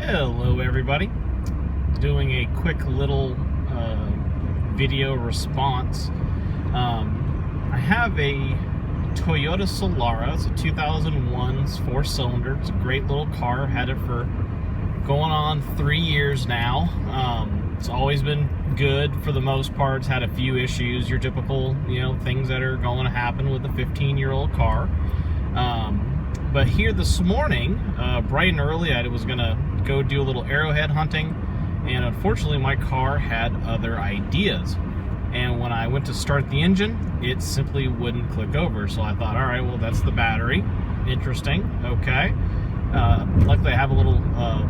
Hello everybody, doing a quick little video response. I have a Toyota Solora. It's a 2001 4-cylinder. It's a great little car. Had it for going on 3 years now. It's always been good for the most part. It's had a few issues, your typical, things that are going to happen with a 15-year-old car. But here this morning, bright and early, I was gonna go do a little arrowhead hunting, and unfortunately my car had other ideas. And when I went to start the engine, it simply wouldn't click over. So I thought, all right, well, that's the battery. Interesting, okay. Luckily I have a little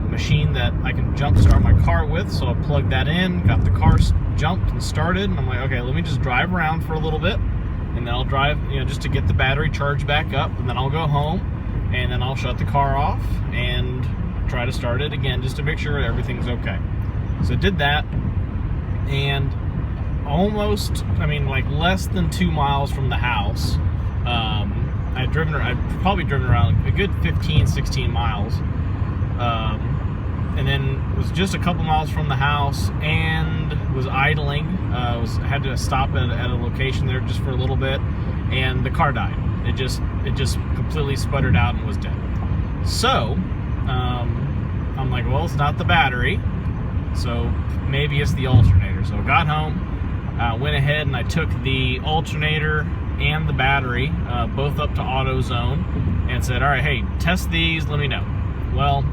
machine that I can jump start my car with, so I plugged that in, got the car jumped and started, and I'm like, okay, let me just drive around for a little bit, and then I'll drive, just to get the battery charged back up, and then I'll go home, and then I'll shut the car off and try to start it again just to make sure everything's okay. So I did that, and almost, like less than 2 miles from the house, I'd probably driven around a good 15, 16 miles, and then was just a couple miles from the house and was idling. Had to stop at a location there just for a little bit, and the car died. It just completely sputtered out and was dead. So I'm like, well, it's not the battery, so maybe it's the alternator. So I got home, went ahead and I took the alternator and the battery both up to AutoZone and said, all right, hey, test these, let me know. Well,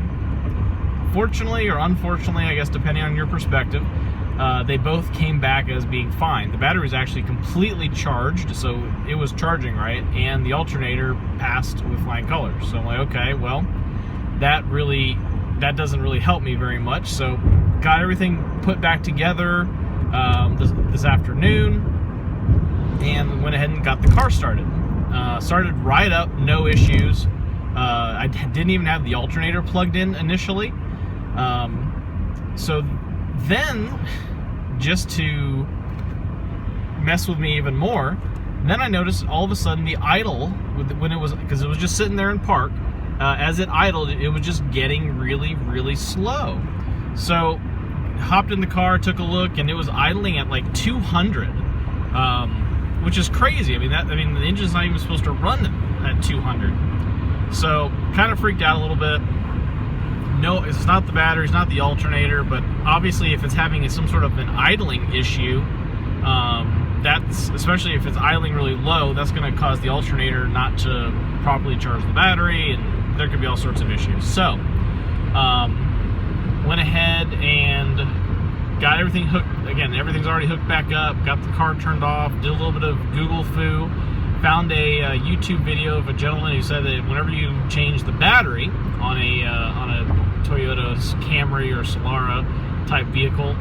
fortunately or unfortunately, I guess depending on your perspective, they both came back as being fine. The battery was actually completely charged, so it was charging right, and the alternator passed with flying colors. So I'm like, okay, well, that doesn't really help me very much. So got everything put back together this afternoon, and went ahead and got the car started. Started right up, no issues. I didn't even have the alternator plugged in initially. So then, just to mess with me even more, then I noticed all of a sudden the idle, because it was just sitting there in park, as it idled, it was just getting really, really slow. So hopped in the car, took a look, and it was idling at like 200, which is crazy. The engine's not even supposed to run at 200. So kind of freaked out a little bit. No, it's not the battery, it's not the alternator, but obviously if it's having some sort of an idling issue, that's, especially if it's idling really low, that's going to cause the alternator not to properly charge the battery, and there could be all sorts of issues. So, went ahead and got everything hooked, again, everything's already hooked back up, got the car turned off, did a little bit of Google foo, found a YouTube video of a gentleman who said that whenever you change the battery on a Toyota Camry or Solora type vehicle,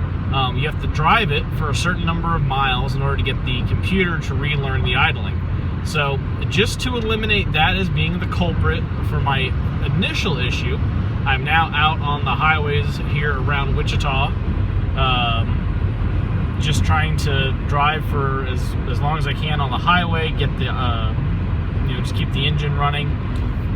you have to drive it for a certain number of miles in order to get the computer to relearn the idling. So just to eliminate that as being the culprit for my initial issue, I'm now out on the highways here around Wichita, just trying to drive for as long as I can on the highway, get the just keep the engine running.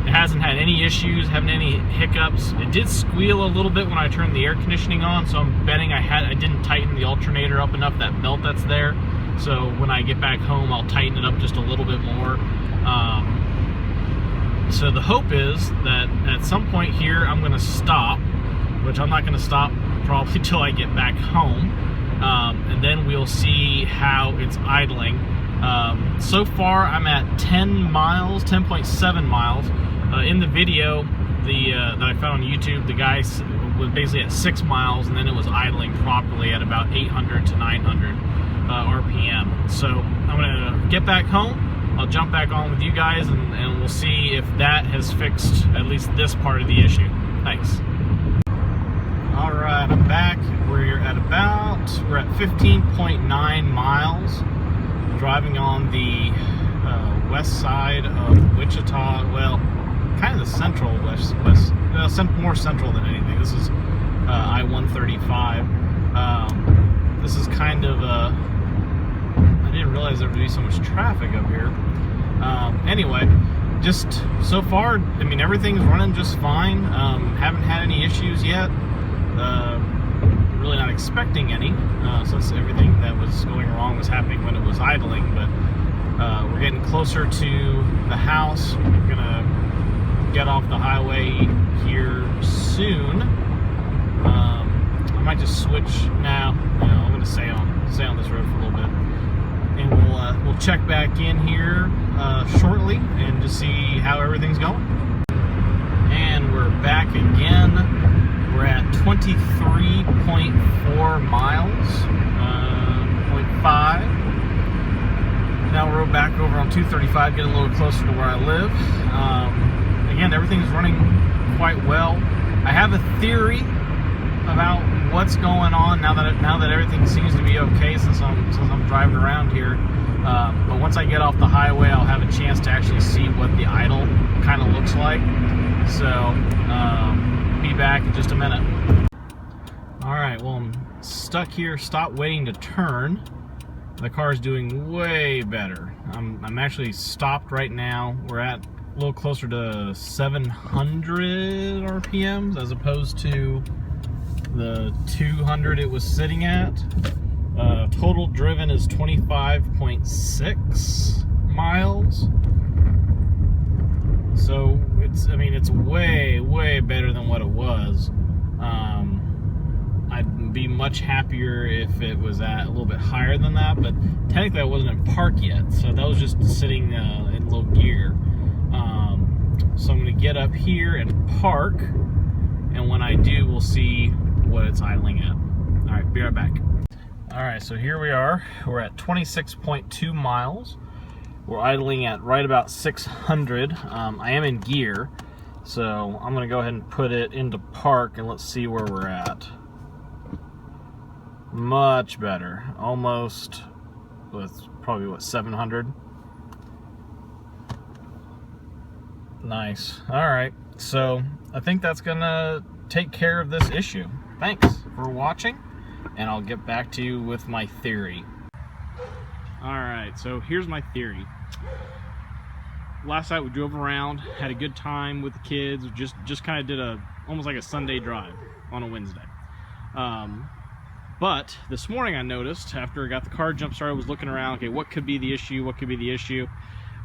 It hasn't had any issues, haven't any hiccups. It did squeal a little bit when I turned the air conditioning on, so I'm betting I didn't tighten the alternator up enough, that belt that's there. So when I get back home, I'll tighten it up just a little bit more. So the hope is that at some point here I'm going to stop, which I'm not going to stop probably till I get back home, and then we'll see how it's idling. So far I'm at 10.7 miles. In the video that I found on YouTube, the guy was basically at 6 miles, and then it was idling properly at about 800 to 900 RPM. So I'm gonna get back home, I'll jump back on with you guys, and we'll see if that has fixed at least this part of the issue. Thanks. Alright, I'm back. We're at 15.9 miles, driving on the west side of Wichita. Well, kind of the central west, more central than anything. This is I-135. This is kind of I didn't realize there would be so much traffic up here. Anyway, just so far, everything's running just fine. Haven't had any issues yet. yet. Really not expecting any, since everything that was going wrong was happening when it was idling, but we're getting closer to the house. We're gonna get off the highway here soon. I might just switch now. I'm gonna stay on this road for a little bit, and we'll check back in here shortly and just see how everything's going. And we're back again. We're at 23.4 miles, 0.5. Now we're back over on 235, getting a little closer to where I live. Again, everything's running quite well. I have a theory about what's going on now that everything seems to be okay since I'm driving around here. But once I get off the highway, I'll have a chance to actually see what the idle kind of looks like. So, be back in just a minute. Alright, well, I'm stuck here. Stop waiting to turn. The car's doing way better. I'm actually stopped right now. We're at a little closer to 700 RPMs as opposed to the 200 it was sitting at. Total driven is 25.6 miles. So it's way better than what it was. I'd be much happier if it was at a little bit higher than that, but technically I wasn't in park yet, so that was just sitting in low gear. So I'm going to get up here and park, and when I do, we'll see what it's idling at. All right, be right back. All right, so here we are. We're at 26.2 miles. We're idling at right about 600. I am in gear, so I'm going to go ahead and put it into park, and let's see where we're at. Much better. Almost, with probably, what, 700? Nice. All right, so I think that's going to take care of this issue. Thanks for watching, and I'll get back to you with my theory. Alright, so here's my theory. Last night we drove around, had a good time with the kids, just kind of did almost like a Sunday drive on a Wednesday. But this morning I noticed, after I got the car jump started, I was looking around, okay, what could be the issue, what could be the issue?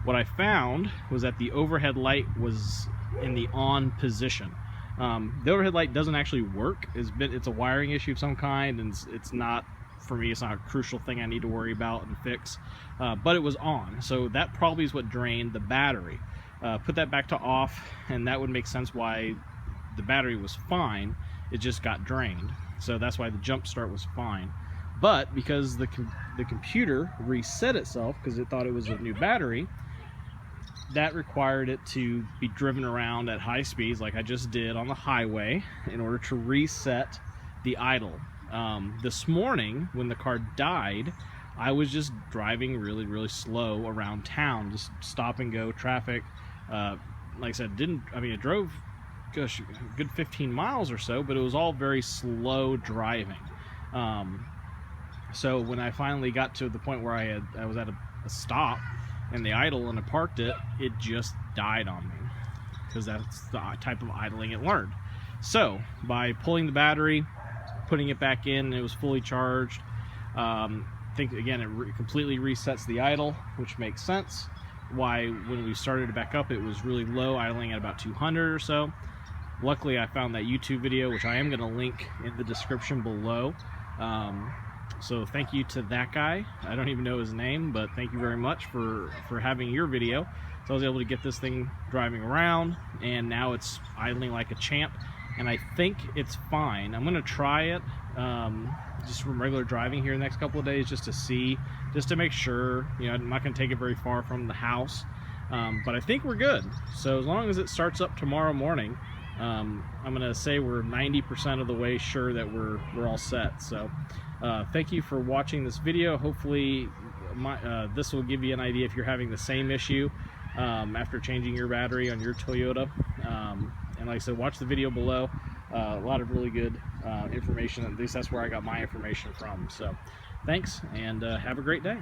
What I found was that the overhead light was in the on position. The overhead light doesn't actually work. It's a wiring issue of some kind, and it's not, for me, it's not a crucial thing I need to worry about and fix, but it was on, so that probably is what drained the battery. Put that back to off, and that would make sense why the battery was fine, it just got drained. So that's why the jump start was fine. But because the computer reset itself because it thought it was a new battery, that required it to be driven around at high speeds like I just did on the highway in order to reset the idle. This morning when the car died, I was just driving really slow around town, just stop and go traffic. Like I said, I drove, gosh, a good 15 miles or so, but it was all very slow driving. So when I finally got to the point where I was at a stop and the idle and I parked it, it just died on me because that's the type of idling it learned. So by pulling the battery, putting it back in, it was fully charged. I think again it completely resets the idle, which makes sense why when we started it back up it was really low, idling at about 200 or so. Luckily I found that YouTube video, which I am going to link in the description below. So thank you to that guy. I don't even know his name, but thank you very much for having your video. So I was able to get this thing driving around, and now it's idling like a champ, and I think it's fine. I'm going to try it just from regular driving here the next couple of days just to see, just to make sure. I'm not going to take it very far from the house, but I think we're good. So as long as it starts up tomorrow morning, I'm going to say we're 90% of the way sure that we're all set. So thank you for watching this video. Hopefully this will give you an idea if you're having the same issue after changing your battery on your Toyota. And like I said, watch the video below. A lot of really good information. At least that's where I got my information from. So thanks, and have a great day.